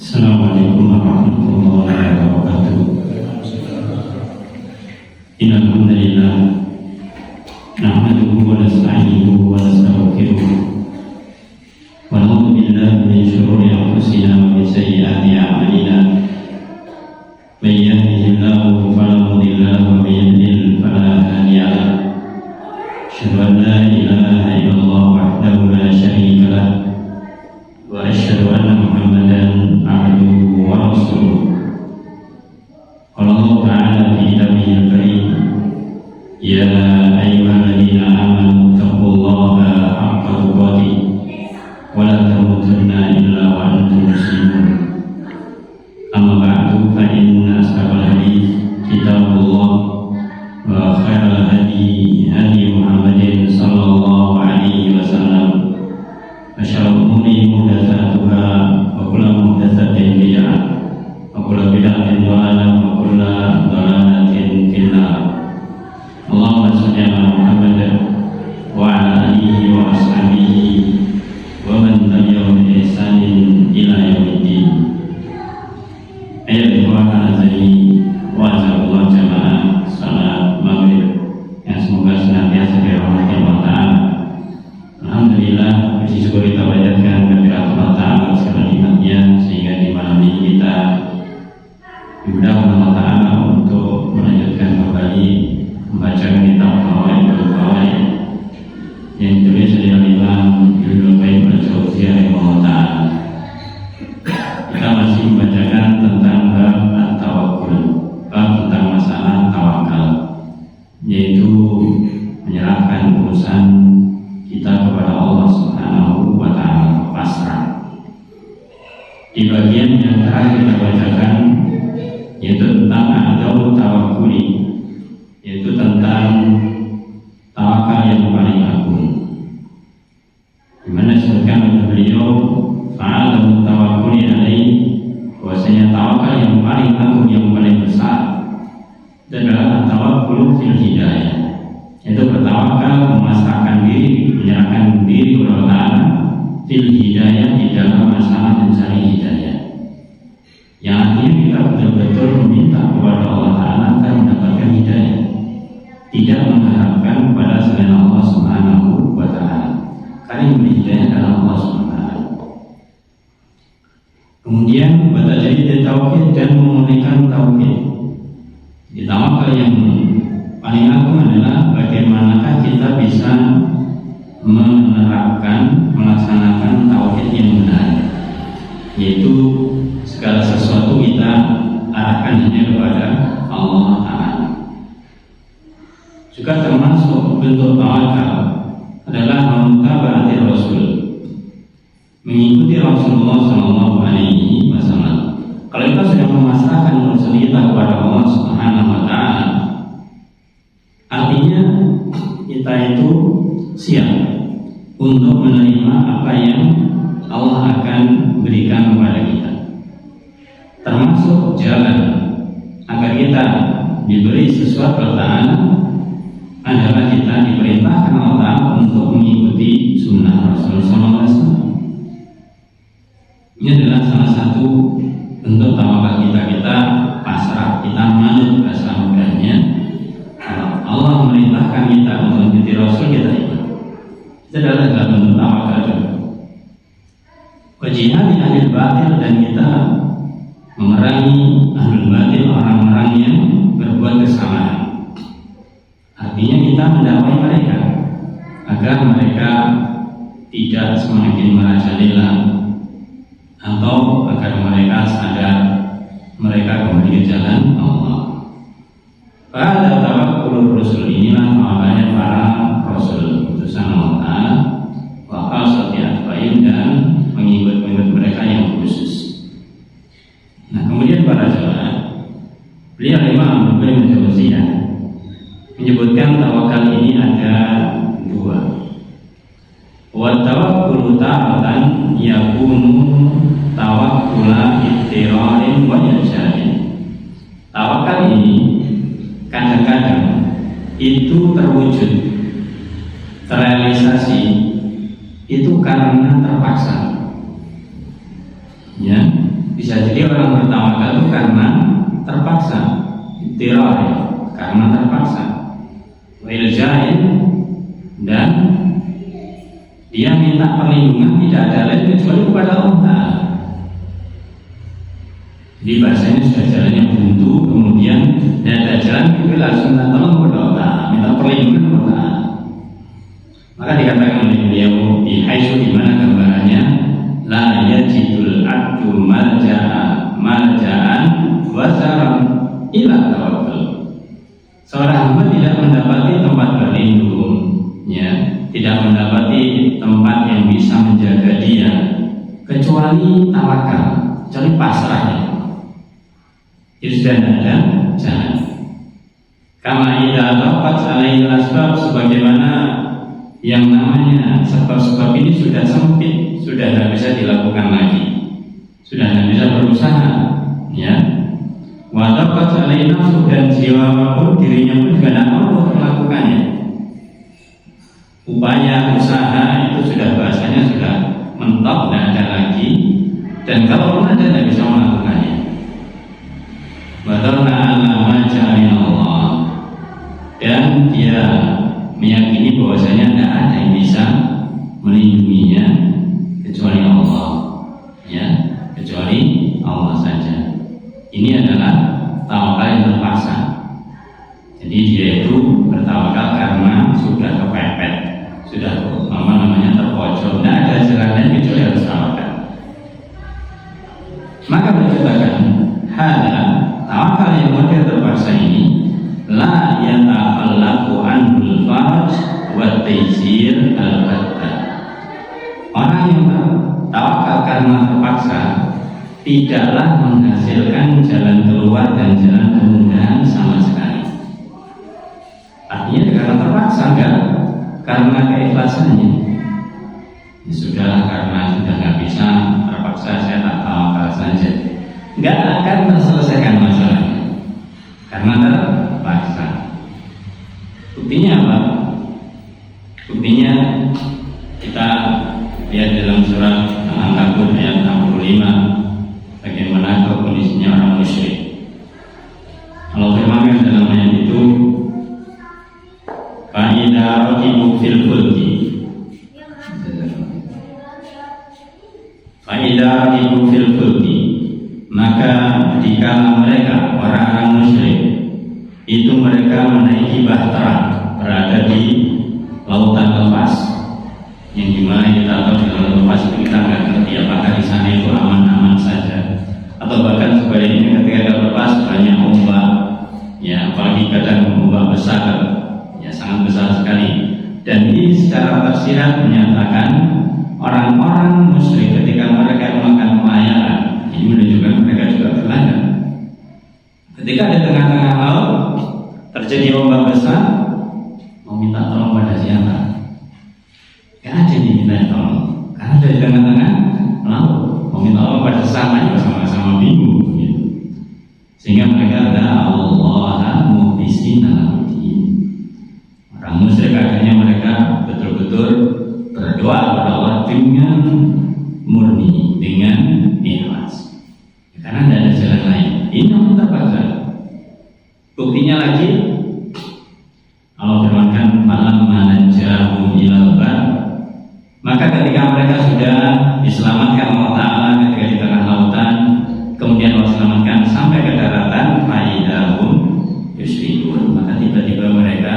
Assalamualaikum warahmatullahi wabarakatuh. Innal hamdalillah nahmaduhu wa nasta'inuhu wa nastaghfiruh wa na'udzu billahi min shururi anfusina wa min sayyiati a'malina. May yahdihillahu fala mudilla lahu wa may yudlil fala hadiya lahu. Asyhadu an la ilaha illallah wahdahu la syarika lahu wa asyhadu anna Muhammadan abduhu wa rasuluh. Qala Allah ta'ala fi kitabihil karim, ya ayyuhalladzina amanu taqullaha haqqa tuqatih wa la tamutunna illa wa antum muslimun. Amma ba'du, fa inna ashabal hadits kitabullah wa khairal hadi hadi Muhammadin sallallahu alaihi wasallam. Asyarul umuri muhdatsatuha wa kullu muhdatsatin bid'ah wa kullu bid'atin dhalalah wa kullu dhalalatin finnar. Allahumma shalli ala Muhammad wa ala alihi wa ashabihi wa man tabi'ahum bi ihsanin ila yaumiddin. Ayat ikhwan azani wa azakullah jamaah salat maghrib yang semoga senantiasa dirahmati Allah Ta'ala. Alhamdulillah, puji syukur kita panjatkan kehadirat Allah Ta'ala segala nikmatnya, sehingga di malam ini kita dimudahkan Allah Ta'ala untuk melanjutkan kembali membacakan kitab Fawaid yang ditulis oleh Imam Ibnu Qayyim al-Jauziyah rahimahullah Ta'ala. Kita masih membacakan tentang bab at-tawakkul, bab tentang masalah tawakal, yaitu menyerahkan urusan kita kepada Allah Subhanahu wa Ta'ala, pasrah. Di bagian yang terakhir kita bacakan yaitu tentang adzau tawakkuli, yaitu tentang tawakal yang paling agung, di mana disebutkan oleh beliau fa'adhu tawakkuli alaihi, bahwasanya tawakal yang paling agung, yang paling besar adalah tawakkul fil hidayah, yaitu bertawakal, memasrahkan diri, menyerahkan diri kepada Allah Ta'ala fil hidayah, di dalam masalah mencari hidayah, yang artinya kita betul-betul meminta kepada Allah Ta'ala agar mendapatkan hidayah, tidak mengharapkan kepada selain Allah Subhanahu wa Ta'ala, karena yang memberi hidayah adalah Allah Subhanahu wa Ta'ala. Kemudian bertajrid tauhid dan memulihkan tauhid. Di tawakal yang paling agung adalah bagaimanakah kita bisa menerapkan, melaksanakan tauhid yang benar, yaitu segala sesuatu kita arahkan hanya kepada Allah Ta'ala. Juga termasuk bentuk tawakal adalah mutaba'ati Rasul, mengikuti Rasulullah Sallallahu Alaihi Wasallam. Kalau kita sudah memasrahkan urusan kita kepada Allah Subhanahu Wa Ta'ala, artinya kita itu siap untuk menerima apa yang Allah akan berikan kepada kita, termasuk jalan agar kita diberi sesuatu Ta'ala adalah kita diperintahkan Allah Ta'ala untuk mengikuti sunnah Rasulullah SAW. Ini adalah salah satu bentuk tawakal kita pasrah, kita manut bahasa mudahnya. Allah memerintahkan kita untuk mengikuti Rasul, kita ikut. Itu adalah bentuk tawakal juga. Wajihani ahli batil, dan kita memerangi ahli batil, orang-orang yang berbuat kesalahan. Artinya kita mendakwai mereka agar mereka tidak semakin merajalela, atau agar mereka sadar mereka kembali ke jalan Allah. Pada tawakkul Rasul, inilah tawakalnya para Rasul, utusan Allah Ta'ala, wa khasati atba'in, dan pengikut-pengikut mereka yang khusus. Nah, kemudian para jemaah, beliau Imam Ibnu Jauziyah menyebutkan tawakal ini ada dua. Wa tawakkulu ta'atan yakunu tawakkula ittirarin wa irsyadin. Tawakal ini kadang-kadang itu terwujud, terrealisasi itu karena terpaksa. Ya, Bisa jadi orang bertawakal itu karena terpaksa, ittirar, karena terpaksa, wailjain, dan dia minta perlindungan tidak ada lain kecuali kepada Allah. Jadi bahasanya sudah jalannya buntu, kemudian tidak ada jalan, itu langsung minta tolong kepada Allah, minta perlindungan kepada Allah. Maka dikatakan oleh beliau di haitsu, di mana gambarannya la yajidul abdu malja'an wa saram ila tawakkul. Seorang hamba tidak mendapati tempat berlindung, ya, tidak mendapati tempat yang bisa menjaga dia kecuali tawakal, kecuali pasrahnya. Itu sudah ada jalan. Kama idza taqat alaihi asbab, sebagaimana yang namanya sebab-sebab ini sudah sempit, sudah tidak bisa dilakukan lagi, sudah tidak bisa berusaha, ya. Wa taqat alaihi nafsu, dan jiwa maupun dirinya pun juga tidak mau melakukannya. Upaya usaha itu sudah bahasanya sudah mentok, tidak ada lagi, dan kalau pun ada tidak bisa melakukannya. Wa ta'ala Allah, dan dia meyakini bahwasanya tidak ada yang bisa melindunginya kecuali Allah, ya, kecuali Allah saja. Ini adalah tawakal yang terpaksa. Jadi dia itu bertawakal karena sudah kepepet, sudah terpojok, tidak ada jalan lain kecuali harus tawakal. Maka berkatakan hada, tawakal yang model terpaksa ini la yata'allaqu anul faraj wa taysir al-batta. Orang yang tawakal karena terpaksa tidaklah menghasilkan jalan keluar dan jalan kemudahan sama sekali. Artinya karena terpaksa, enggak karena keikhlasannya. Ya sudahlah, karena sudah nggak bisa, terpaksa saya tak tawakal saja, nggak akan terselesaikan masalahnya karena terpaksa. Buktinya apa? Buktinya kita lihat dalam surat Al-Ankabut ayat 65, bagaimana kondisinya orang musyrik. Allah firmankan dalam ayat itu, fa'idha rakibu fil fulki, fa'idha rakibu fil fulki, maka jika mereka orang-orang musyrik itu mereka menaiki bahtera, berada di lautan lepas, yang dimana kita tahu di lautan lepas itu kita nggak ngerti apakah di sana itu aman-aman saja, atau bahkan sebaliknya ketika kita lepas banyak ombak, ya, apalagi kadang ombak besar, ya, sangat besar sekali. Dan ini secara tersirat menyatakan orang-orang musyrik ketika mereka melakukan pelayaran, ini menunjukkan mereka juga berlayar. Ketika di tengah-tengah laut terjadi ombak besar, mau minta tolong pada siapa? Gak ada yang minta tolong, karena di tengah-tengah laut mau minta tolong pada sesama, sama-sama bingung, gitu. Sehingga mereka ada Allah mukhlisina lahud-din. Orang musyrik akhirnya mereka betul-betul berdoa kepada Allah dengan murni, dengan ikhlas, karena tidak ada jalan lain. Ini yang terpaksa. Buktinya lagi, Allah firmankan malam manajahum ilal bar, maka ketika mereka sudah diselamatkan Allah Ta'ala ketika di tengah lautan, kemudian Allah selamatkan sampai ke daratan, fa'idahum yusyrikun, maka tiba-tiba mereka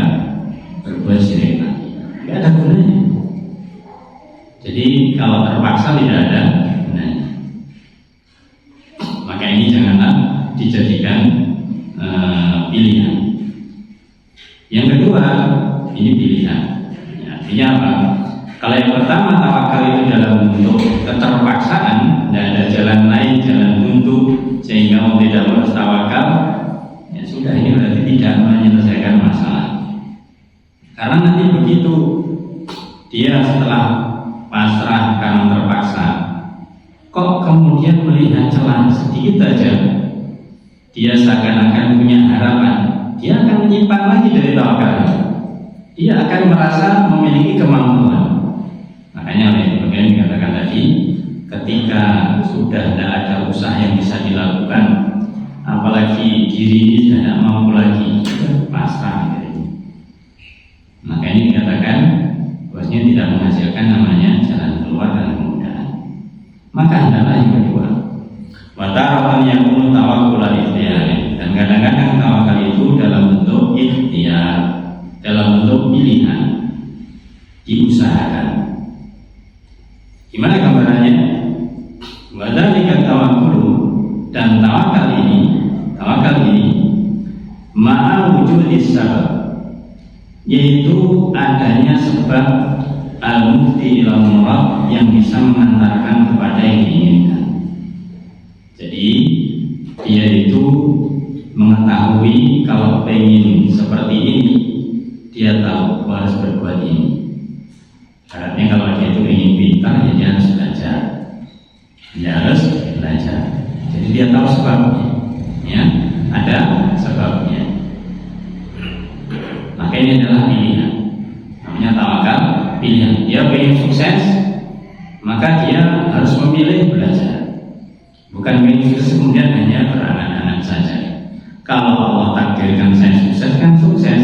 berbuat syirik lagi. Tidak ada gunanya. Jadi kalau terpaksa tidak ada gunanya. Maka ini janganlah dijadikan pilihan. Yang kedua, ini pilihan. Ya, artinya apa? Kalau yang pertama tawakal itu dalam bentuk keterpaksaan, tidak ada jalan lain, jalan buntu, sehingga mau tidak harus tawakal, ya sudah, ini berarti tidak menyelesaikan masalah. Karena nanti begitu dia setelah pasrah karena terpaksa, kok kemudian melihat celah sedikit saja, dia seakan-akan punya harapan, dia akan menyimpang lagi dari tawakal. Dia akan merasa memiliki kemampuan. Makanya oleh yang dikatakan tadi, ketika sudah tidak ada usaha yang bisa diri ini sudah tidak mampu lagi, pasrah gitu. Maka ini dikatakan bahwasanya tidak menghasilkan namanya jalan keluar dan kemudahan. Maka adalah yang kedua, wa taratan yakunu tawakkul al-ikhtiyar, dan kadang-kadang tawakal itu dalam bentuk ikhtiar, dalam bentuk pilihan, diusahakan. Gimana gambarannya? Wa dzalika tawakkul, dan tawakal ini ma'a wujudis sabab, yaitu adanya sebab al-mufti ila murad yang bisa mengantarkan kepada yang diinginkan. Jadi dia itu mengetahui kalau pengen seperti ini, dia tahu harus berbuat ini. Artinya kalau dia itu ingin pintar, ya dia harus belajar. Dia harus belajar. Jadi dia tahu sebabnya, ya, ada sebabnya. Maka ini adalah pilihan. Namanya tawakal, pilihan. Dia ingin sukses, maka dia harus memilih belajar. Bukan ingin sukses kemudian hanya berangan-angan saja. Kalau Allah takdirkan saya sukses, kan sukses.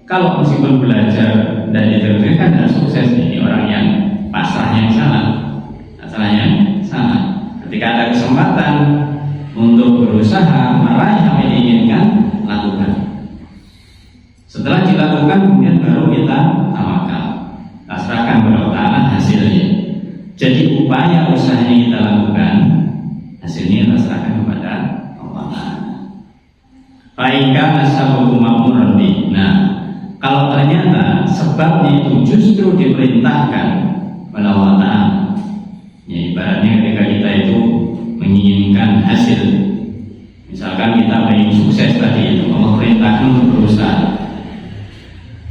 Kalau meskipun belajar dan ditakdirkan kan tidak sukses, ini orang yang pasrah yang salah. Masalahnya salah. Ketika ada kesempatan untuk berusaha meraih apa yang diinginkan, lakukan. Setelah dilakukan kemudian baru kita tawakal, pasrahkan kepada Allah hasilnya. Jadi upaya usaha yang kita lakukan, hasilnya kita serahkan kepada Allah. Faika nasabu ma'muran bi. Nah, kalau ternyata sebabnya itu justru diperintahkan oleh Allah Ta'ala, ya ibaratnya ketika kita itu menginginkan hasil, misalkan kita ingin sukses tadi itu, Allah perintahkan untuk berusaha.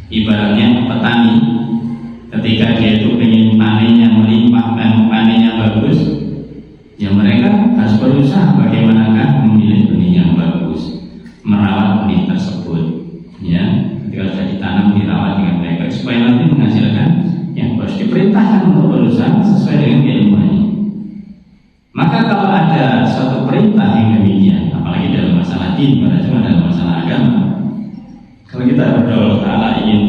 Ibaratnya petani, ketika dia itu ingin panennya melimpah dan panennya bagus, ya mereka harus berusaha bagaimanakah memilih benih yang bagus, merawat benih tersebut, ya. Ketika sudah ditanam, dirawat dengan baik supaya nanti menghasilkan yang harus diperintahkan untuk berusaha sesuai dengan keilmuannya. Maka kalau ada suatu perintah yang demikian, apalagi dalam masalah din, bukan cuma dalam masalah agama, kalau kita berdoa Ta'ala ingin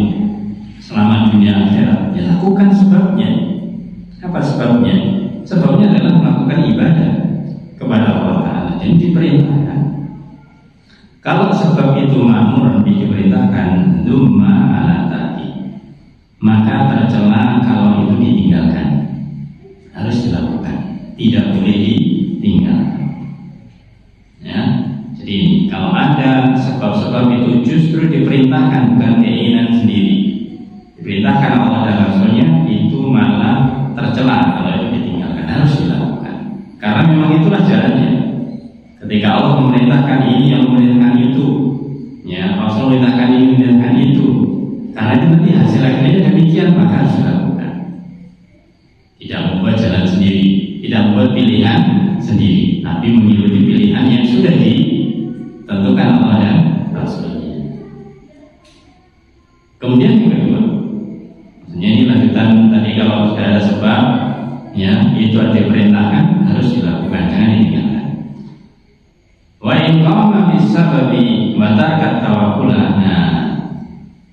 selamat dunia akhirat, ya lakukan sebabnya. Apa sebabnya? Sebabnya adalah melakukan ibadah kepada Allah Ta'ala, jadi diperintahkan. Kalau sebab itu ma'mur diperintahkan dumma ala tadi, maka tercela kalau itu ditinggalkan. Harus dilakukan, tidak boleh ditinggalkan. Ya, jadi kalau ada sebab-sebab itu justru diperintahkan, bukan keinginan sendiri. Diperintahkan Allah dan Rasulnya, itu malah tercela kalau itu ditinggalkan. Harus dilakukan, karena memang itulah jalannya. Ketika Allah memerintahkan ini, yang memerintahkan itu, ya Rasul memerintahkan ini, memerintahkan itu, karena itu nanti hasil akhirnya demikian, maka harus dilakukan. Tidak membuat jalan sendiri, tidak membuat pilihan sendiri, tapi mengikuti pilihan yang sudah ditentukan Allah dan Rasulnya. Kemudian yang kedua, maksudnya ini lanjutan tadi, kalau sudah ada sebab, ya itu ada diperintahkan, harus dilakukan, jangan ditinggalkan. Wa in qama bisababi wa taraka tawakkula. Nah,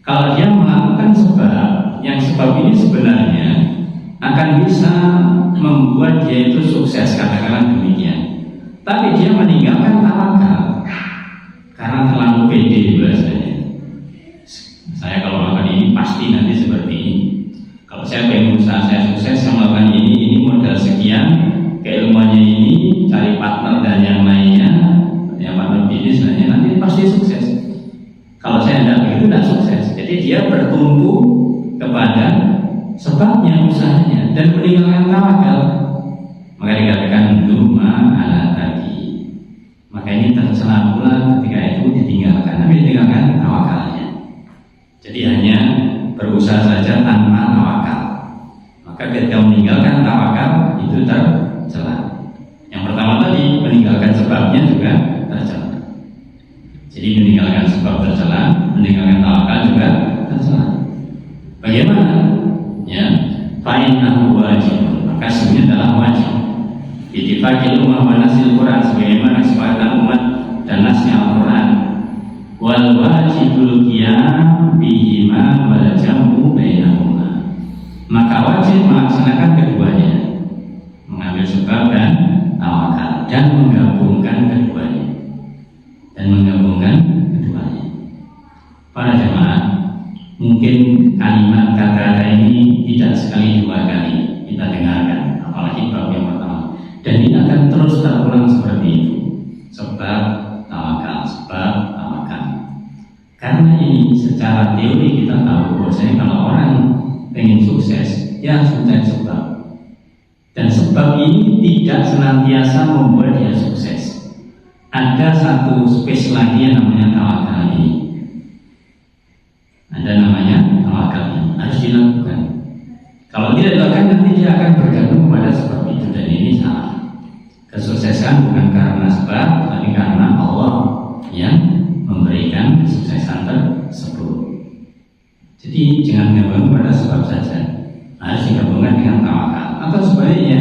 kalau dia melakukan sebab, yang sebab ini sebenarnya akan bisa membuat dia itu sukses, katakanlah demikian, tapi dia meninggalkan tawakal karena terlalu pede bahasanya. Saya kalau melakukan ini pasti nanti seperti ini. Kalau saya pengen usaha saya sukses, saya melakukan ini modal sekian, keilmuannya ini, cari partner dan yang lainnya, yang partner bisnis lainnya, nanti pasti sukses. Kalau saya tidak begitu, tidak sukses. Jadi dia bertumpu kepada sebabnya, usahanya, dan meninggalkan tawakal. Maka dikatakan dumma ala tadi. Maka ini tercela pula ketika itu ditinggalkan, tapi ditinggalkan tawakalnya. Jadi hanya berusaha saja tanpa tawakal. Maka ketika meninggalkan tawakal itu tercela. Yang pertama tadi meninggalkan sebabnya juga tercela. Jadi meninggalkan sebab tercela, meninggalkan tawakal juga tercela. Bagaimana? Ya, fa'innahu wajib. Maka sebenarnya adalah wajib. Ittifaqil ummah wa nasil Quran, sebagaimana kesepakatan umat dan nasnya Al-Quran. melaksanakan keduanya, mengambil sebab dan tawakal, dan menggabungkan keduanya. Para jemaah, mungkin kalimat kata-kata ini tidak sekali dua kali kita dengarkan, apalagi bab yang pertama. Dan ini akan terus terulang seperti itu. Sebab tawakal, sebab tawakal. Karena ini secara teori kita tahu bahwasanya kalau orang pengen sukses, dia harus mencari sebab. Dan sebab ini tidak senantiasa membuat dia sukses. Ada satu space lagi yang namanya tawakal ini. Ada namanya tawakal ini, harus dilakukan. Kalau tidak dilakukan, nanti dia akan bergantung kepada sebab itu, dan ini salah. Kesuksesan bukan karena sebab, tapi karena Allah yang memberikan kesuksesan tersebut. Jadi jangan digabungkan pada sebab saja, harus digabungkan dengan tawakal. Atau sebaliknya,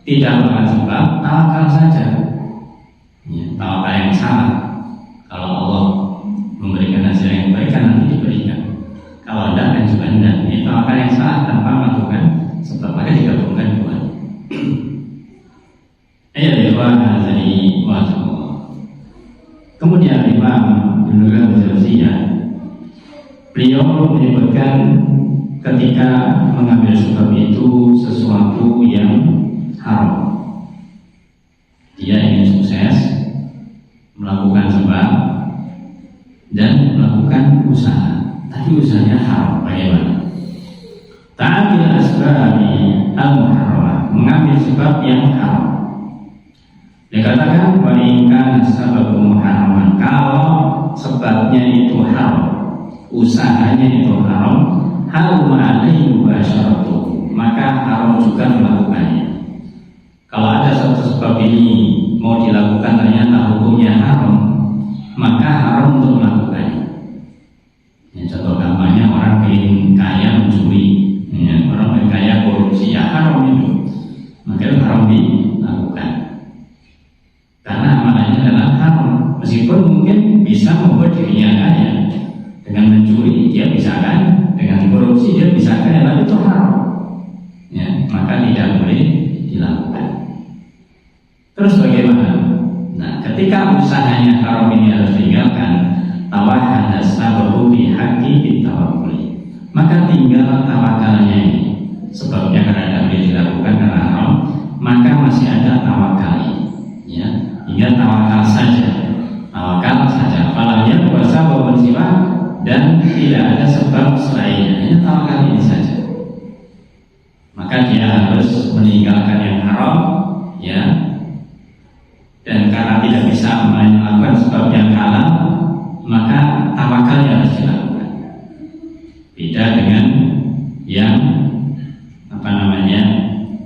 tidak melakukan sebab, tawakal saja. Ya, tawakal yang salah. Kalau Allah memberikan hasil yang baik, kan nanti diberikan. Kalau tidak, kan juga tidak. Ini tawakal yang salah tanpa melakukan sebab, maka digabungkan dua. Ayo lihat dari wajah. Kemudian Imam Ibnu Al-Jauziyah, beliau menyebutkan ketika mengambil sebab itu sesuatu yang haram. Dia ingin sukses, melakukan sebab dan melakukan usaha, tapi usahanya haram. Bagaimana? Ta'amil asbabi al-muharramah, mengambil sebab yang haram. Dikatakan wa in kana sababu muharraman, kalau sebabnya itu haram, usahanya itu haram, haram alaihi mubasyaratuh, maka haram juga melakukannya. Kalau ada satu sebab ini mau dilakukan ternyata hukumnya haram, maka haram untuk melakukannya. Ya, contoh gampangnya orang ingin kaya mencuri, ya, orang ingin kaya korupsi, ya haram itu, maka haram dilakukan. Karena amalannya adalah haram, meskipun mungkin bisa membuat dirinya kaya. Dengan mencuri dia bisa kaya, dengan korupsi dia bisa kaya, tapi itu haram. Ya, maka tidak boleh dilakukan. Terus bagaimana? Nah, ketika usahanya haram ini harus ditinggalkan, tawahhada sababu bi haqqi tawakkul, maka tinggal tawakalnya ini. Sebabnya karena tidak boleh dilakukan karena haram, maka masih ada tawakal. Ya, tinggal tawakal saja. Tawakal saja. Falamnya puasa bahwa siwa, dan tidak ada sebab selainnya, hanya tawakal ini saja. Maka dia harus meninggalkan yang haram, ya. Dan karena tidak bisa melakukan sebab yang halal, maka tawakalnya harus dilakukan. Beda dengan yang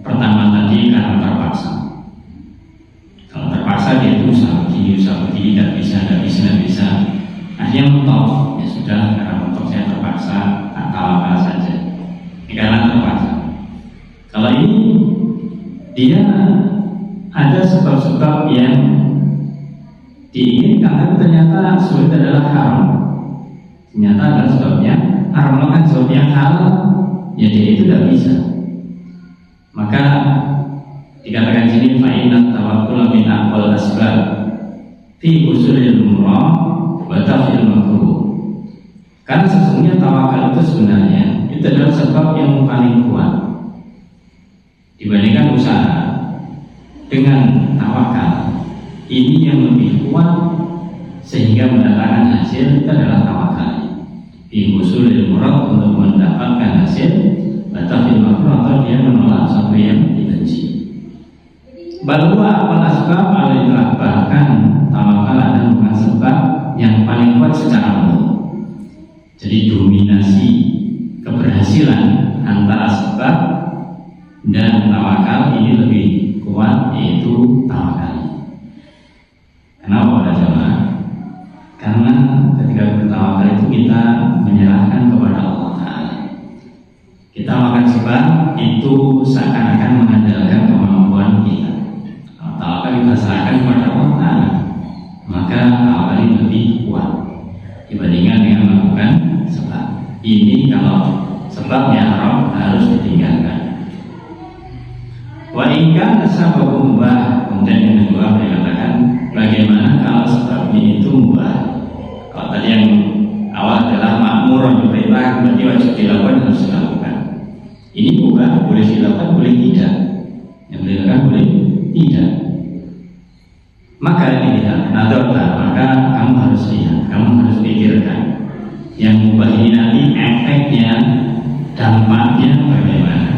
pertama tadi karena terpaksa. Kalau terpaksa dia itu usaha begini, tidak bisa. Akhirnya mentok, ya sudah, karena mentok saya terpaksa, tawakal saja. Ini karena terpaksa. Kalau ini dia ada sebab-sebab yang diinginkan, tapi ternyata sulit adalah haram. Ternyata adalah sebabnya haram, melakukan sebab yang halal, ya dia itu tidak bisa. Maka dikatakan sini fa'inat tawakkul min aqwal asbab fi usulil umrah wa tafil makruh. Karena sesungguhnya tawakal itu sebenarnya itu adalah sebab yang paling kuat dibandingkan usaha. Dengan tawakal ini yang lebih kuat sehingga mendatangkan hasil itu adalah tawakal. Fi usulil umrah, untuk mendapatkan hasil, wa tafil makruh, atau dia menolak sesuatu yang dibenci. Bahwa awal asbab adalah, bahkan tawakal adalah bukan sebab yang paling kuat secara umum. Jadi dominasi keberhasilan antara sebab dan tawakal ini lebih kuat, yaitu tawakal. Kenapa pada jemaah? Karena ketika bertawakal itu kita menyerahkan kepada Allah Ta'ala. Kita makan sebab itu seakan-akan mengandalkan kemampuan kita. Tawakal kita serahkan kepada Allah Ta'ala, maka tawakal ini lebih kuat dibandingkan dengan melakukan sebab. Ini kalau sebabnya haram harus ditinggalkan. Wa ingka sababu mubah. Kemudian yang kedua beliau katakan, bagaimana kalau sebabnya itu mubah? Kalau tadi yang awal adalah makmur yang diperintah, berarti wajib dilakukan, harus dilakukan. Ini mubah, boleh dilakukan, boleh tidak. Yang dilakukan boleh tidak. Maka tidak, maka kamu harus lihat, kamu harus pikirkan yang mubah ini nanti efeknya, dampaknya bagaimana.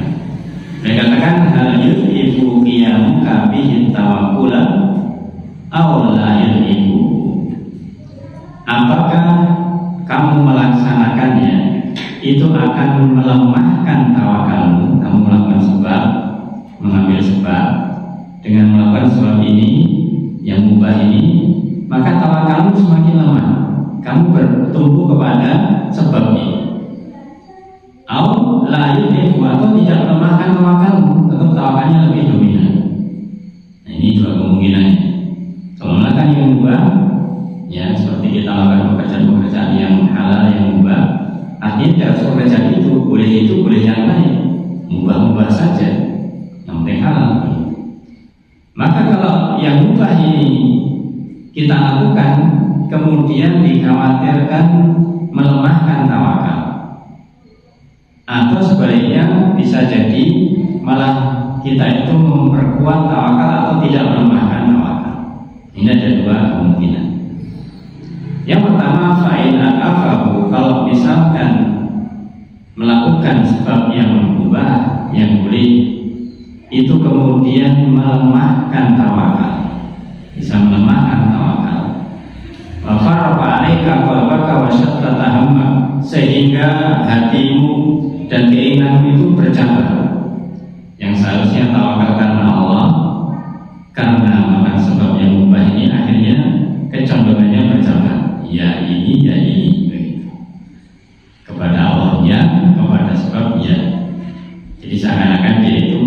Mereka katakan hal yu'ifu qiyamuka bihi tawakkula aw la yu'ifu. Apakah kamu melaksanakannya itu akan melemahkan tawakalmu? Kamu melakukan sebab, mengambil sebab, dengan melakukan sebab ini yang mubah ini, maka tawakalmu semakin lemah. Kamu bertumpu kepada sebab ini. Atau lain atau tidak melemahkan tawakalmu, tetap tawakalnya lebih dominan. Nah, ini dua kemungkinannya. Kalau melakukan yang mubah, ya seperti kita lakukan pekerjaan-pekerjaan yang halal, yang mubah, artinya tidak harus pekerjaan itu, boleh yang lain, mubah-mubah saja, yang penting halal. Maka kalau yang mubah ini kita lakukan, kemudian dikhawatirkan melemahkan tawakal, atau sebaliknya bisa jadi malah kita itu memperkuat tawakal atau tidak melemahkan tawakal. Ini ada dua kemungkinan. Yang pertama, fa'in akafahu, kalau misalkan melakukan sebab yang mubah, yang boleh, itu kemudian melemahkan tawakal, bisa melemahkan tawakal. Wa farqa 'alaika qalbaka wa shattata hamma, sehingga hatimu dan keinginanmu itu bercabang. Yang seharusnya tawakal karena Allah, karena melakukan sebab yang mubah ini akhirnya kecondongannya bercabang. Ya ini, begitu. Kepada Allah ya, kepada sebab ya. Jadi seakan-akan dia itu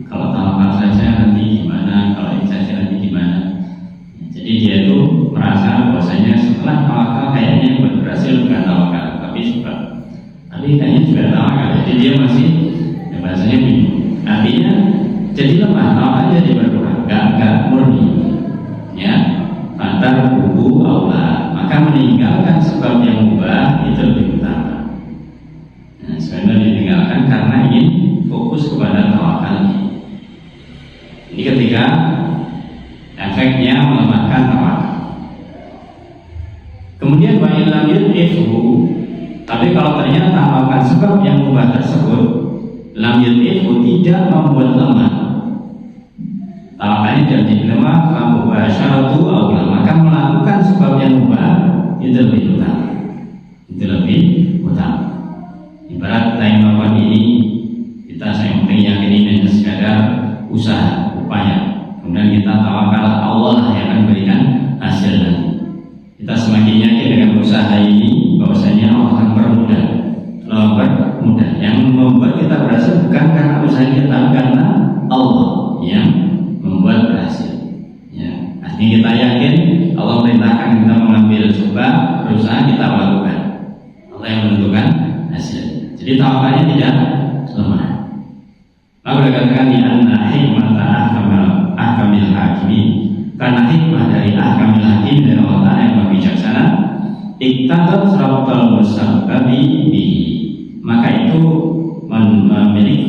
kalau tawakal saja nanti gimana, kalau ini saja nanti gimana. Jadi dia itu merasa bahwasanya setelah tawakal kayaknya yang berhasil bukan tawakal, tapi sebab. Tapi kayaknya juga tawakal. Jadi dia masih, ya bahasanya bingung. Artinya jadi lemah, tawakalnya jadi berkurang, enggak murni. Ya, antar kubu aula, maka meninggalkan sebab yang mubah itu lebih utama. Nah, sebenarnya ditinggalkan karena ingin fokus kepada tawakal. Ini ketika efeknya melemahkan tawakal. Kemudian wa illam yud'ifu, tapi kalau ternyata melakukan sebab yang mubah tersebut lam yud'ifu, tidak membuat lemah tawakalnya, jadi lemah, kamu basyaratu aula, maka melakukan sebab yang mubah itu lebih utama. Itu lebih utama. Ibarat lain melakukan ini, kita yang penting yakini dan sekadar usaha, upaya. Kemudian kita tawakal Allah yang akan berikan hasil nanti. Kita semakin yakin dengan usaha ini bahwasanya Allah akan permudah. Yang membuat kita berhasil bukan karena usaha kita, tapi karena Allah yang membuat berhasil. Ya, artinya kita yakin Allah merintahkan kita mengambil coba, berusaha, kita lakukan. Allah yang menentukan hasil. Jadi tawakalnya tidak lemah. Lalu dikatakan di anna hikmata ahkamil hakimin, karena hikmah dari ahkamil hakim, dari Allah yang maha bijaksana, iktadat siratal mustaqimi bihi, maka itu memiliki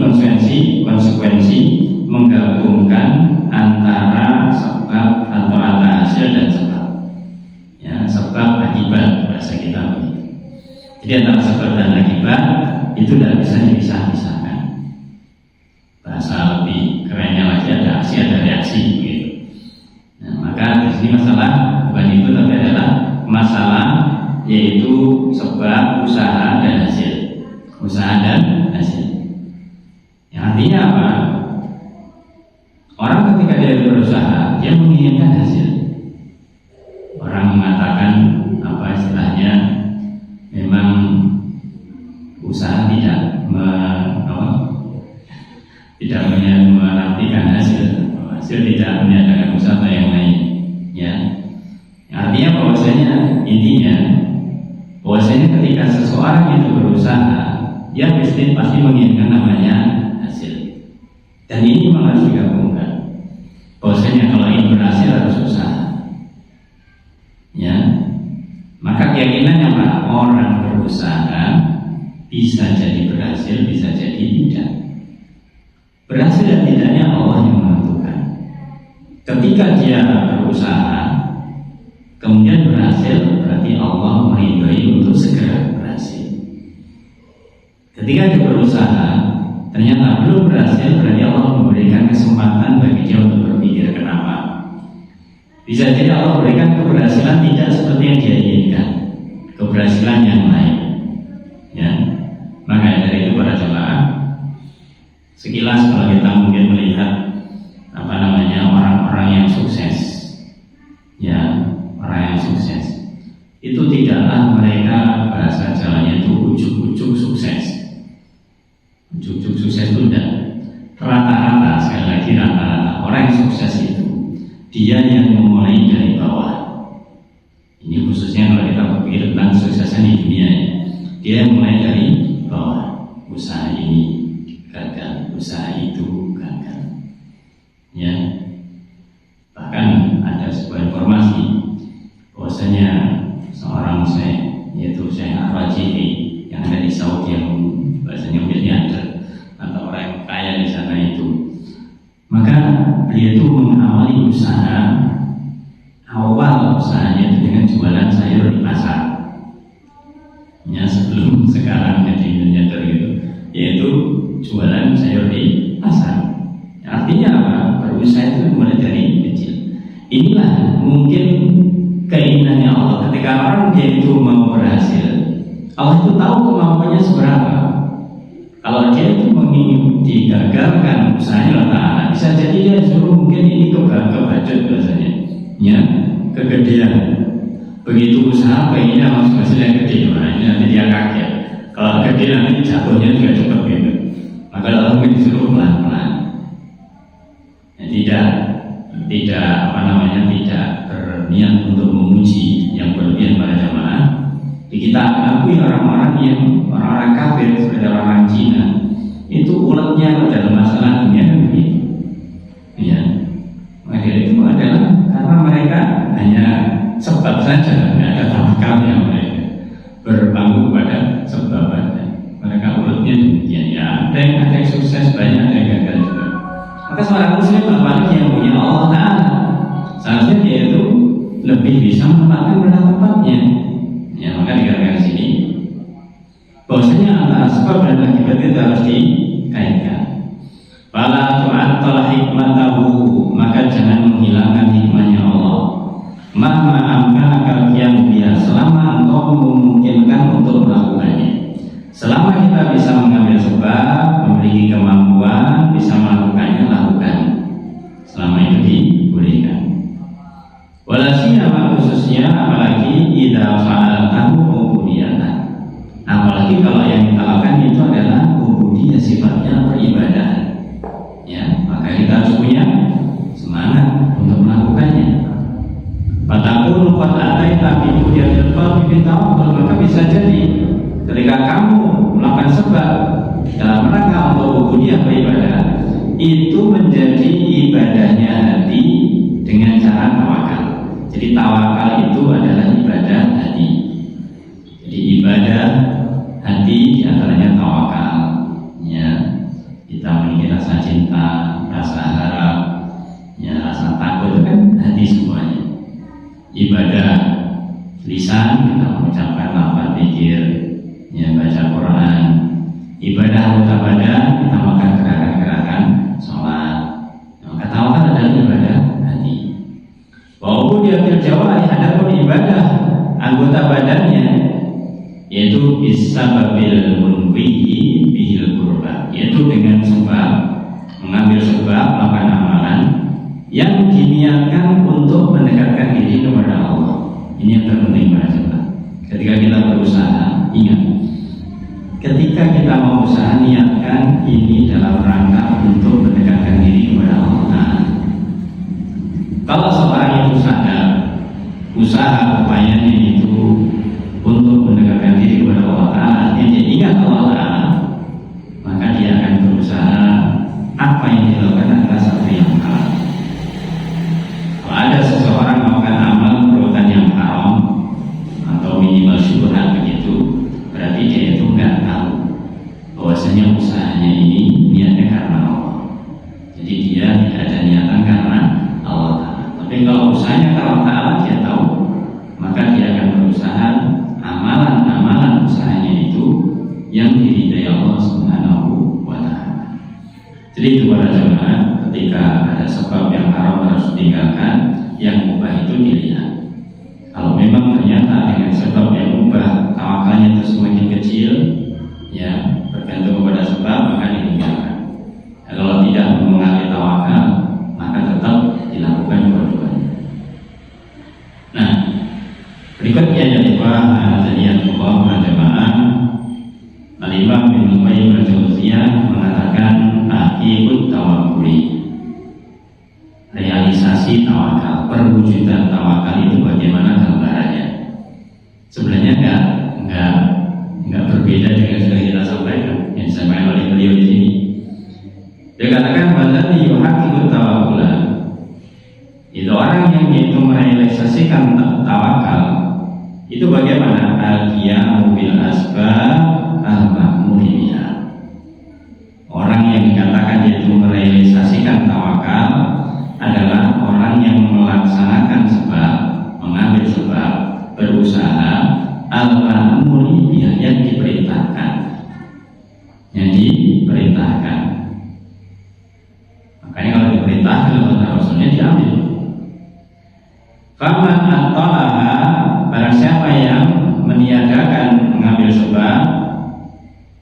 konsekuensi menggabungkan antara sebab atau antara hasil dan sebab. Ya, sebab akibat bahasa kita begitu. Jadi antara sebab dan akibat itu tidak bisa dipisah-pisahkan. Bahasa lebih kerennya lagi ada aksi, ada reaksi begitu. Nah, maka di sini masalah bukan itu, tapi adalah masalah yaitu sebab, usaha dan hasil. Usaha dan hasil. Yang artinya apa? Orang ketika dia berusaha, dia menginginkan hasil. Orang mengatakan apa istilahnya, memang usaha tidak menantikan hasil tidak meniadakan usaha yang lain. Ya, artinya bahwasanya intinya bahwasanya ketika seseorang itu berusaha, dia pasti menginginkan namanya hasil. Dan ini memang harus digabungkan. Bahwasanya kalau ingin berhasil harus usaha. Ya, maka keyakinannya Pak, orang berusaha bisa jadi berhasil, bisa jadi tidak. Berhasil dan tidaknya Allah yang menentukan. Ketika dia berusaha kemudian berhasil, berarti Allah meridhoi untuk segera berhasil. Ketika dia berusaha ternyata belum berhasil, berarti Allah memberikan kesempatan bagi dia untuk berpikir kenapa. Bisa jadi Allah berikan keberhasilan tidak seperti yang dia inginkan, keberhasilan yang lain. Ya, maka dari itu para jemaah, sekilas kalau kita mungkin melihat orang-orang yang sukses, ya orang yang sukses itu tidaklah mereka bahasa Jawanya itu ujuk-ujuk sukses. Ujuk-ujuk sukses itu tidak. Rata-rata, sekali lagi rata-rata orang yang sukses itu dia yang memulai dari bawah. Ini khususnya kalau kita berpikir tentang kesuksesan di dunia, dia yang mulai dari bawah. Usaha ini gagal, usaha itu gagal. Ya, bahkan ada sebuah informasi bahwasanya seorang Syekh, yaitu Syekh Ar-Rajihi yang ada di Saudi, yang bahasanya miliarder atau orang yang kaya di sana itu, maka dia itu mengawali usaha, awal usahanya itu dengan jualan sayur di pasar. Ya, sebelum sekarang jadi miliarder itu, yaitu jualan sayur di pasar. Artinya apa? Berusaha itu mulai dari kecil. Inilah mungkin keinginannya Allah. Ketika orang dia itu mau berhasil, Allah itu tahu kemampuannya seberapa. Kalau dia itu ingin digagalkan usahanya Allah, bisa jadi dia suruh mungkin ini kebajut bahasanya, ya, kegedean. Begitu usaha pengennya langsung hasilnya gede, nanti dia kaget. Kalau gede nanti jatuhnya juga cepat gitu. Maka Allah mungkin disuruh pelan-pelan. Ya, tidak berniat untuk memuji yang berlebihan pada jamaah. Kita akui orang-orang kafir seperti orang Cina itu uletnya dalam masalah dunia kan begitu. Ya, maka itu adalah karena mereka hanya sebab saja, tidak ada tawakalnya mereka berpangku pada sebab saja. Mereka uletnya demikian. Ya, ada yang sukses banyak, ada yang gagal juga. Maka seorang muslim apalagi yang punya Allah Ta'ala, seharusnya dia itu lebih bisa menempatkan pada tempatnya. Ya, maka dikatakan di sini bahwasanya antara sebab dan akibat itu harus dikaitkan. Fala tu'attal hikmatahu, maka jangan menghilangkan hikmahnya Allah. Maka amkanaka qiyam biha, selama engkau memungkinkan untuk melakukannya. Selama kita bisa mengambil sebab, memiliki kemampuan, bisa melakukannya, lakukan. Selama itu dibolehkan. Walasiyama, khususnya apalagi idza fa'altahu ubudiyatan. Apalagi kalau yang kita lakukan itu adalah ubudiyah, sifatnya peribadahan. Ya, maka kita harus punya semangat untuk melakukannya. Fatakun qad ataita bi hujatil qalbi tawakkul, maka bisa jadi ketika kamu melakukan sebab dalam rangka untuk ubudiyah beribadah, itu menjadi ibadahnya hati dengan cara tawakal. Jadi tawakal itu adalah ibadah hati. Jadi ibadah hati diantaranya tawakal. Ya, kita memiliki rasa cinta, rasa harap, ya, rasa takut, itu kan hati semuanya. Ibadah lisan, kita mengucapkan lafaz zikir, ya, baca Quran. Ibadah anggota badan, kita melakukan gerakan-gerakan sholat. Maka tawakal adalah ibadah hati. Walaupun dia berjawab ada pun ibadah anggota badannya, yaitu bisa babil munfihi bihil qurba, yaitu dengan sebab mengambil sebab melakukan amalan yang diniatkan untuk mendekatkan diri kepada Allah. Ini yang terpenting para jemaah. Ketika kita berusaha, ingat, ketika kita mau usaha, niatkan ini dalam rangka untuk mendekatkan diri kepada Allah. Kalau seorang itu sadar usaha upayanya itu untuk mendekatkan diri kepada Allah Ta'ala, yang dia ingat Allah Ta'ala, maka dia akan berusaha apa yang dilakukan bahwasanya usahanya ini niatnya karena Allah. Jadi dia tidak ada niatan karena Allah Ta'ala. Tapi kalau usahanya karena Allah Ta'ala, dia tahu, maka dia akan berusaha amalan-amalan usahanya itu yang diridai Allah Subhanahu wa Ta'ala. Jadi itu para jemaah, ketika ada sebab yang haram harus ditinggalkan, yang mubah itu dilihat. Kalau memang ternyata dengan sebab yang mubah tawakalnya itu semakin kecil, ya bergantung kepada sebab, maka ditinggalkan. Nah, kalau tidak mengalami tawakal, maka tetap dilakukan dua-duanya. Nah, berikutnya yang kedua, jadi Allah jemaah, Al-Imam Ibnu Qayyim al-Jauziyah mengatakan akibut tawakkuli, realisasi tawakal, perwujudan tawakal itu bagaimana gambarannya? Sebenarnya enggak berbeda dengan yang sudah kita sampaikan, yang disampaikan oleh beliau di sini. Dia katakan badani yuhaqqiqut tawakkula, itu orang yang itu merealisasikan tawakal itu bagaimana? Al-qiyamu bil asbab al-ma'muri biha. Orang yang dikatakan yaitu merealisasikan tawakal adalah orang yang melaksanakan sebab, mengambil sebab, berusaha al-ma'muri biha, yang diperintahkan, yang diperintahkan. Makanya kalau diperintahkan oleh Rasulnya diambil. Faman at-talaha, barang siapa yang meniadakan mengambil sebab,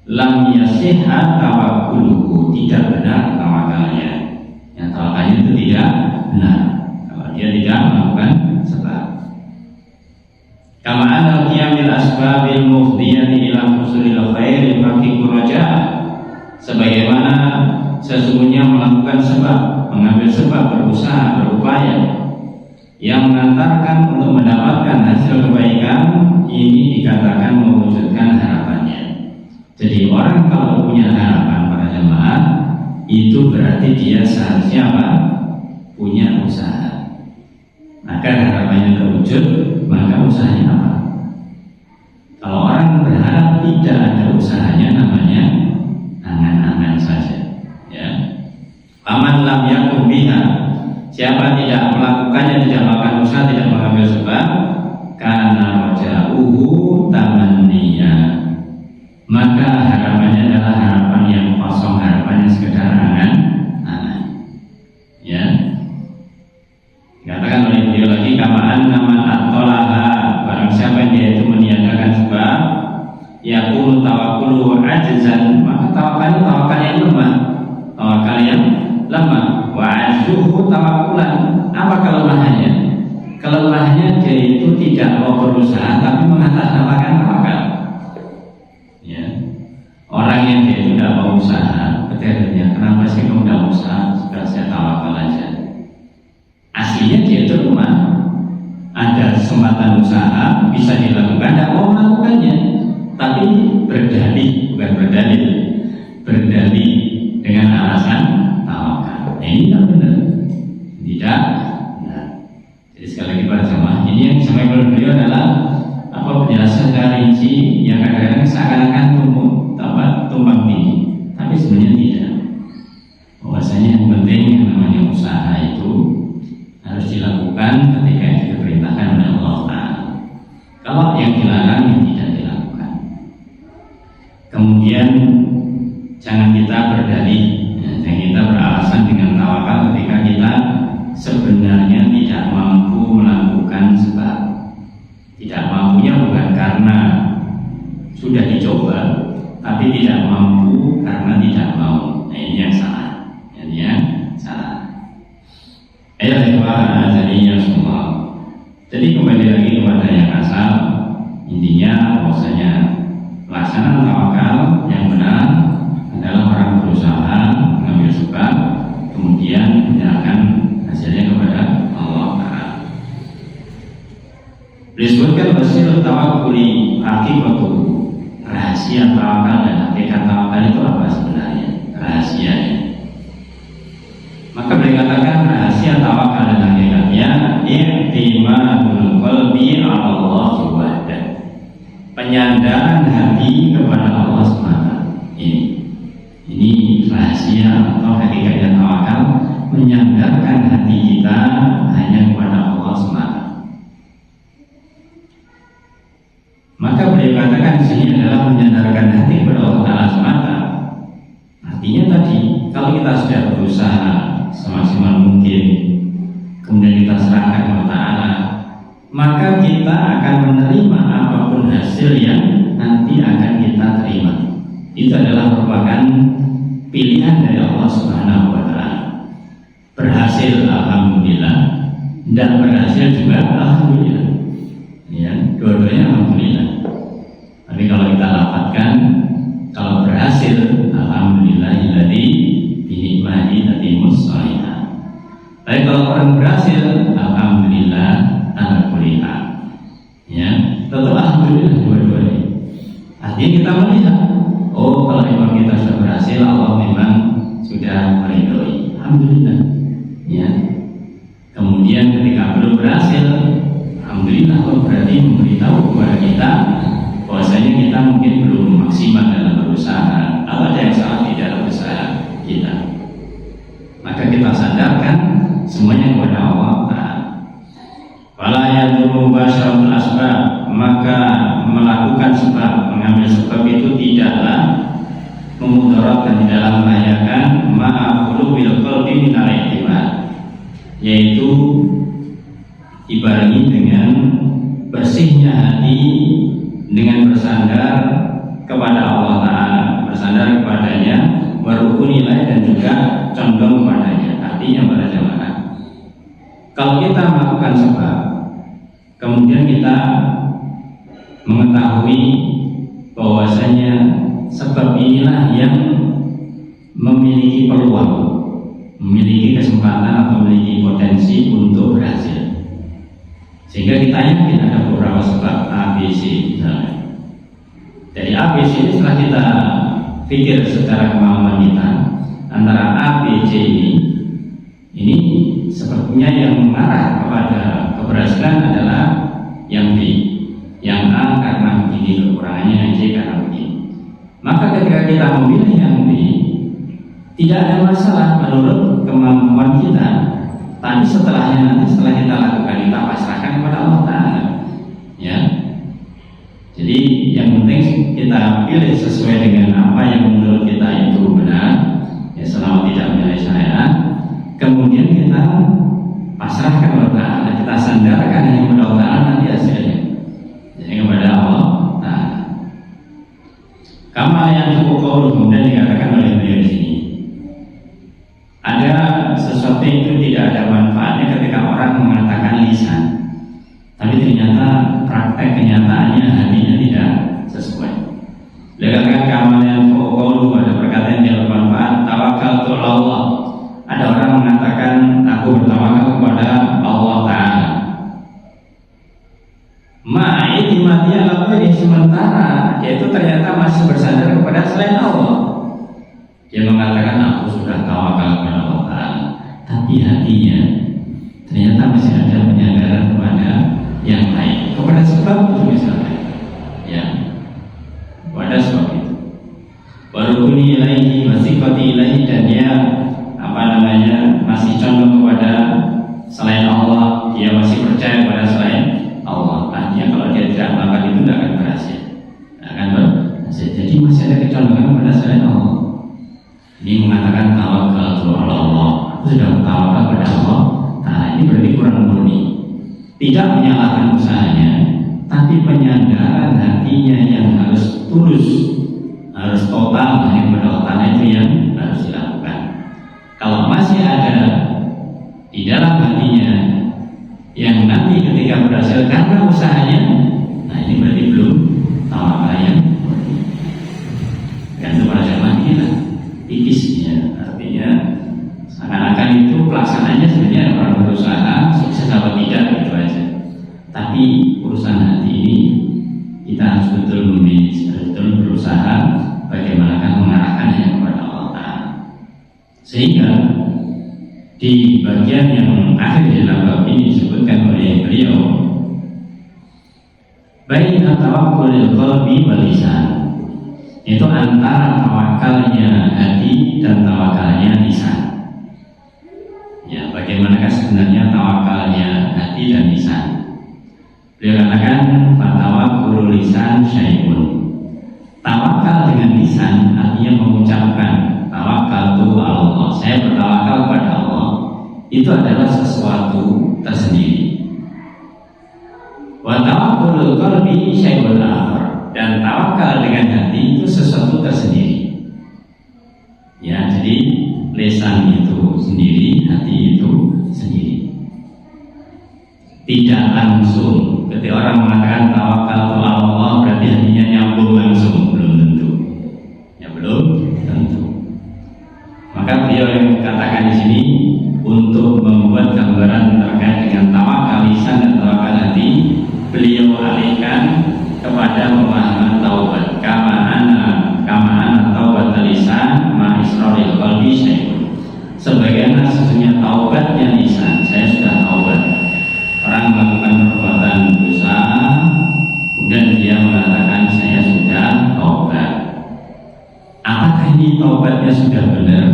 lam yasihha tawakkuluhu, tidak benar tawakalnya. Yang tawakalnya itu tidak benar kalau dia tidak melakukan sebab. Kama anna qiyamil asbabil mufdiyati ila husulil khairi haqiqur raja, sebagaimana sesungguhnya melakukan sebab, mengambil sebab, berusaha, berupaya yang mengantarkan untuk mendapatkan hasil kebaikan, ini dikatakan mewujudkan harapannya. Jadi orang kalau punya harapan pada jemaah, itu berarti dia seharusnya apa? Punya usaha. Maka harapannya terwujud, maka usahanya apa? Kalau orang berharap tidak ada usahanya, namanya angan-angan saja. Ya. Paman lam yakum biha, siapa tidak melakukannya, tidak melakukan usaha, tidak mengambil sebab, karena roja'uhu tamanniya, maka harapannya adalah harapan yang kosong, harapannya sekedar angan-angan. Ya. Dikatakan oleh beliau lagi, kamaan nama at-tolaha, barang siapa yang dia itu meniadakan sebab, yakunu tawakkulu ajzan, maka tawakal yang lemah, tawakal yang lemah. Wa azzuhu tawakkulan, apa kelemahannya? Kelemahannya dia itu tidak mau berusaha tapi mengatasnamakan tawakal. Ya. Orang yang dia tidak mau usaha, katanya, kenapa sih kamu tidak usaha? Sudah saya tawakal aja. Aslinya dia itu lemah, ada kesempatan usaha bisa dilakukan, tidak mau melakukannya, tapi berdalih, bukan berdalil, berdalih dengan alasan tawakal. Ini tidak benar, tidak. Nah, jadi sekali lagi para jemaah, ini yang disampaikan oleh beliau adalah apa, penjelasan secara rinci yang kadang-kadang seakan-akan tumpang tinggi, tapi sebenarnya tidak. Bahwasanya yang penting yang namanya usaha itu harus dilakukan ketika itu diperintahkan oleh Allah Ta'ala. Kalau yang dilarang, yang tidak dilakukan. Kemudian jangan kita berdalih, jangan kita beralasan dengan tawakal ketika kita sebenarnya tidak mampu melakukan sebab. Tidak mampunya bukan karena sudah dicoba, tapi tidak mampu karena tidak mau. Nah, ini yang salah. Ini yang salah. Jadinya semua. Jadi kembali lagi kepada yang asal, intinya bahwasanya pelaksanaan tawakal yang benar adalah orang berusaha mengambil sebab, kemudian menyerahkan hasilnya kepada Allah Ta'ala. Disebutkan hasil tawakkuli hakikatu, rahasia tawakal dan hakikat tawakal itu apa sebenarnya? Rahasianya. Maka beliau katakan rahasia tawakal dan hakikatnya i'timadul qalbi 'ala Allah wahdahu, penyandaran hati kepada Allah SWT. Ini rahasia atau hakikatnya tawakal, menyandarkan hati kita hanya kepada Allah semata. Maka beliau katakan di sini adalah menyandarkan hati kepada Allah Ta'ala semata. Artinya tadi, kalau kita sudah berusaha semaksimal mungkin, kemudian kita serahkan kepada Ta'ala, maka kita akan menerima apapun hasil yang nanti akan kita terima. Itu adalah merupakan pilihan dari Allah Subhanahu wa Ta'ala. Berhasil alhamdulillah, dan berhasil juga alhamdulillah. Ya, dua-duanya alhamdulillah. Tapi kalau kita lafadzkan, kalau berhasil alhamdulillahilladzi binikmati tatimus shalihat. Tapi kalau orang berhasil alhamdulillah ala kulli hal. Ya, tetap alhamdulillah dua-duanya. Artinya kita melihat, oh kalau memang kita sudah berhasil, Allah memang sudah meridhoi. Alhamdulillah. Ya. Kemudian ketika belum berhasil, alhamdulillah Allah berarti memberitahu kepada kita bahwasanya kita mungkin belum maksimal dalam berusaha, atau ada yang salah di dalam usaha kita. Maka kita sandarkan semuanya kepada Allah. Wala yadurru basyarul asbab, maka melakukan sebab, mengambil sebab itu tidaklah memudaratkan, tidaklah membahayakan ma'aqulubil qalbi minal i'timad, yaitu dibarengi dengan bersihnya hati dengan bersandar kepada Allah Ta'ala, bersandar kepadanya, berukun nilai dan juga condong kepadanya. Artinya pada jamaah, kalau kita melakukan sebab, kemudian kita mengetahui bahwasanya sebab inilah yang memiliki peluang, memiliki kesempatan atau memiliki potensi untuk berhasil, sehingga kita yakin ada beberapa sebab ABC misalnya. Dari ABC ini setelah kita pikir secara kemauan kita, antara A, B, C ini sepertinya yang mengarah kepada keberhasilan adalah yang B, yang A karena begini kekurangannya, yang C karena begini. Maka ketika kita memilih yang B, tidak ada masalah menurut kemampuan kita. Tapi setelahnya nanti, setelah kita lakukan, kita pasrahkan kepada Allah Ta'ala. Ya. Jadi yang penting kita pilih sesuai dengan apa yang menurut kita itu benar, ya, selama tidak menyalahi syariat. Kemudian kita pasrahkan kepada Ta'ala, kita sandarkan hanya kepada Allah Ta'ala, nanti hasilnya jadi kepada Allah Ta'ala. Kama yang cukup qaul, kemudian dikatakan oleh beliau di sini, ada sesuatu itu tidak ada manfaatnya ketika orang mengatakan lisan, tapi ternyata praktek kenyataannya hatinya tidak sesuai. Dikatakan kama yang cukup qaul, ada perkataan yang bermanfaat, tawakaltu Allah. Ada orang mengatakan aku bertawakal kepada Allah Ta'ala, ma'idimati ala ghairi, sementara dia itu ternyata masih bersandar kepada selain Allah. Dia mengatakan aku sudah tawakal kepada Allah Ta'ala, tapi hatinya ternyata masih ada penyandaran kepada yang lain, kepada sebab itu misalnya, ya, kepada sebab itu. Warukuni ilaihi wasifati ilaihi, dan dia masih condong kepada selain Allah, dia masih percaya kepada selain Allah. Artinya kalau dia tidak melakukan itu tidak akan berhasil, jadi masih ada kecondongan kepada selain Allah. Ini mengatakan tawakal kepada Allah, aku sudah tawakal kepada Allah. Nah, ini berarti kurang murni, tidak menyalahkan usahanya, tapi penyandaran hatinya yang harus tulus, harus total hanya kepada Allah itu yang harus dilakukan. Kalau masih ada di dalam hatinya yang nanti ketika berhasil karena usahanya, nah ini berarti belum tawakal yang murni. Dan itu pada zaman ini lah tipisnya, artinya seakan-akan itu pelaksanaannya sebenarnya orang berusaha sukses atau tidak gitu aja. Tapi urusan hati ini kita harus betul memilih, betul berusaha bagaimanakah mengarahkannya kepada Allah Ta'ala. Sehingga di bagian yang akhir dalam bab ini disebutkan oleh beliau, baina tawakkul qalbi wal lisan, Itu antara tawakalnya hati dan tawakalnya lisan. Ya, bagaimanakah sebenarnya tawakalnya hati dan lisan? Beliau katakan fatawakul lisan syai'un. Tawakal dengan lisan artinya mengucapkan tawakkaltu Allah, saya bertawakal kepada Allah. Itu adalah sesuatu tersendiri. Wa tawakkul qalbi syai'un akhar. Dan tawakal dengan hati itu sesuatu tersendiri. Ya, jadi lisan itu sendiri, hati itu sendiri. Tidak langsung. Ketika orang mengatakan tawakal ke Allah berarti hatinya nyambung langsung, belum tentu. Ya, belum tentu. Maka beliau yang katakan di sini untuk membuat gambaran terkait dengan tawakal lisan dan tawakal hati, beliau alihkan kepada pemahaman taubat. Kama ana taubat lisan ma israril qalbi syai'un. Sebagaimana sesungguhnya taubatnya lisan, saya sudah taubat. Orang melakukan perbuatan dosa, kemudian dia mengatakan saya sudah taubat. Apakah ini taubatnya sudah benar?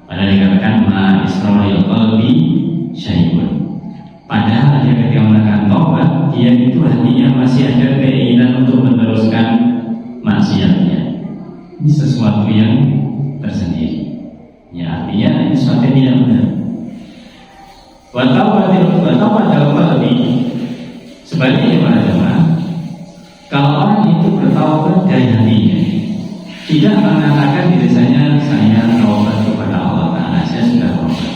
Padahal dikatakan ma israril qalbi syai'un. Padahal dia ketika melakukan taubat, dia itu hatinya masih ada keinginan untuk meneruskan maksiatnya. Ini sesuatu yang tersendiri. Ya, artinya ini sesuatu yang tidak benar. Wa taubatul qalbi. Sebaliknya para jemaah, kalau orang itu bertaubat dari hatinya, tidak mengatakan di lisannya saya taubat kepada Allah Ta'ala, saya sudah taubat.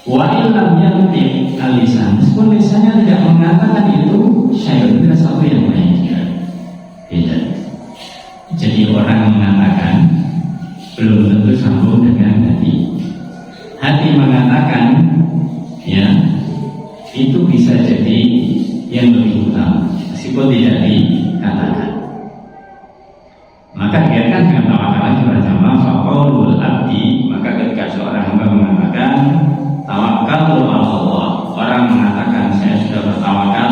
Wa illam yantiq al-lisan, meskipun lisannya tidak mengatakan itu, syai'un, itu sesuatu yang lain juga. Beda. Jadi orang mengatakan belum tentu sambung dengan hati. Hati mengatakan, ya, itu bisa jadi yang lebih utama, meskipun tidak dikatakan. Maka dikaitkan dengan tawakal lagi para jamaah, faqaulul abdi, maka ketika seorang hamba mengatakan tawakkaltu ala Allah, orang mengatakan saya sudah bertawakal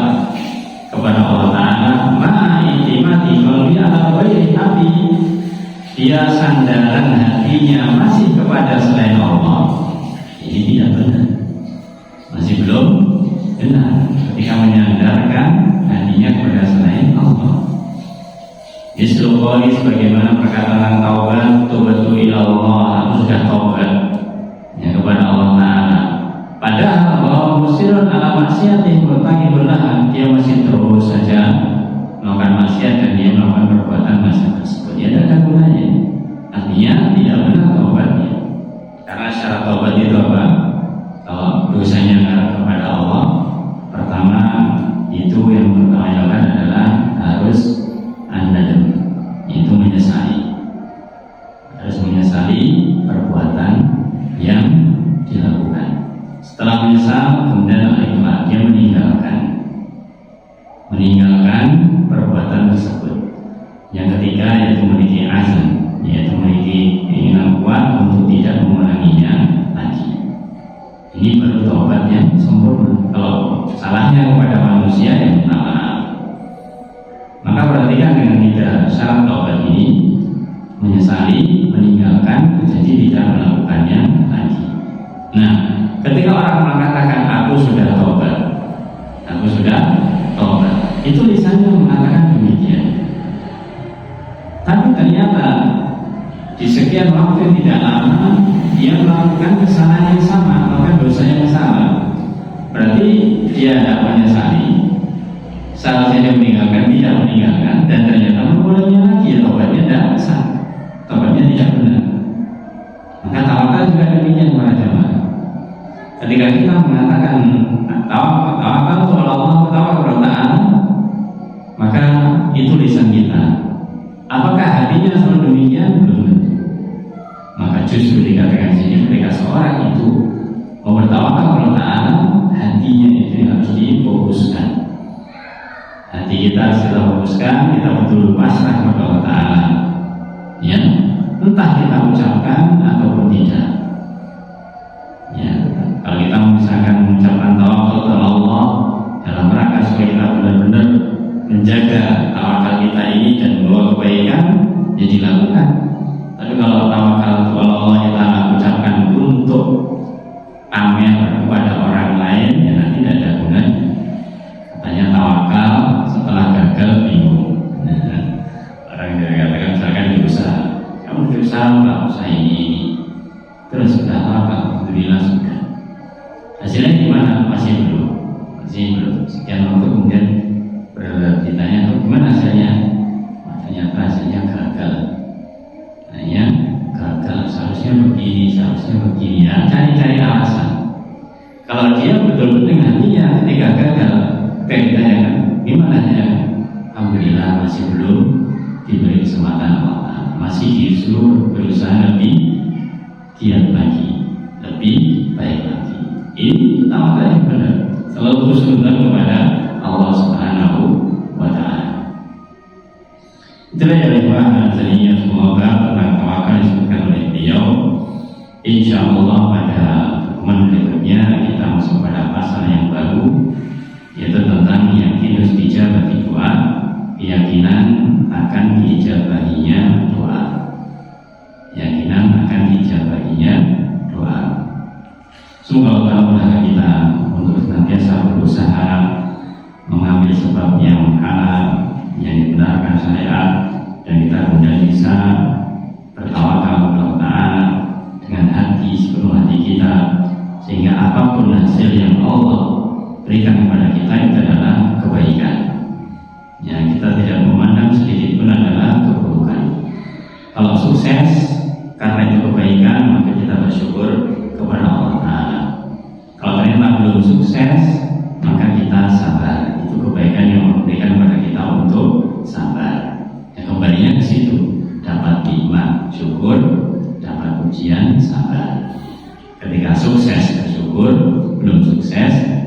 kepada Allah Ta'ala, ma'ikimati qalbi ala ghairi hati, dia sandaran hatinya masih kepada selain Allah, ini tidak benar, masih belum benar ketika menyandarkan hatinya kepada selain Allah. Isruqali sebagaimana perkataan taubat, tubatu ila Allah, aku sudah taubat ya kepada Allah Ta'ala. Padahal Allah musirun ala maksiatih bertanggi berlahan, dia masih terus saja melakukan maksiat dan dia melakukan perbuatan maksiat tersebut. Ya, tidak ada gunanya. Artinya tidak benar taubatnya. Karena syarat taubat itu apa? Kalau dosanya mengarah kepada Allah, pertama itu yang pertama dilakukan adalah harus an-nadam, itu menyesali, harus menyesali perbuatan yang dilakukan. Setelah menyesal, kemudian al-iqlal, dia meninggalkan perbuatan tersebut. Yang ketiga yaitu memiliki azam, yaitu memiliki keinginan kuat untuk tidak mengulanginya lagi. Ini baru taubat yang sempurna. Kalau salahnya kepada manusia, yang minta maaf. Maka perhatikan dengan tiga syarat taubat ini: menyesali, meninggalkan, jadi tidak melakukannya lagi. Nah, ketika orang mengatakan aku sudah taubat, itu lisannya mengatakan demikian. Tapi ternyata di sekian waktu yang tidak lama dia melakukan kesalahan yang sama, melakukan dosa yang sama. Berarti dia tidak menyesali. Seharusnya dia meninggalkan, tidak meninggalkan, dan ternyata mengulanginya lagi, ya taubatnya tidak sah, taubatnya tidak benar. Maka tawakal juga demikian para jemaah. Ketika kita mengatakan tawakal kepada Allah Ta'ala, maka itu lisan kita. Apakah hatinya sama demikian? Belum tentu. Maka justru dikatakan sini ketika seorang itu mau bertawakal kepada Allah Ta'ala, hatinya itu harus difokuskan. Hati kita harus kita fokuskan, kita betul pasrah kepada Allah Ta'ala. Ya, entah kita ucapkan ataupun tidak. Ya, kalau kita misalkan mengucapkan tawakal kepada Allah dalam rangka supaya kita benar-benar menjaga tawakal kita ini dan membawa kebaikan, Itulah ya ikhwan, selanjutnya semoga tentang tawakal disebutkan oleh beliau. Insya Allah pada pertemuan berikutnya kita masuk pada pasal yang baru, yaitu tentang yakin harus dijabah doa, keyakinan akan dijabahinya doa, keyakinan akan dijabahinya doa. Semoga Allah mudahkan kita untuk senantiasa berusaha mengambil sebab yang halal, yang dibenarkan syariat, dan kita kemudian bisa bertawakal kepada Ta'ala dengan hati, sepenuh hati kita, sehingga apapun hasil yang Allah berikan kepada kita itu adalah kebaikan. Ya, kita tidak memandang sedikit pun adalah keburukan. Kalau sukses karena itu kebaikan, maka kita bersyukur kepada Allah Ta'ala. Kalau ternyata belum sukses, maka kita sabar. Itu kebaikan yang Allah berikan kepada kita untuk sabar. Ya, kembalinya ke situ, dapat nikmat syukur, dapat ujian sabar. Ketika sukses bersyukur, belum sukses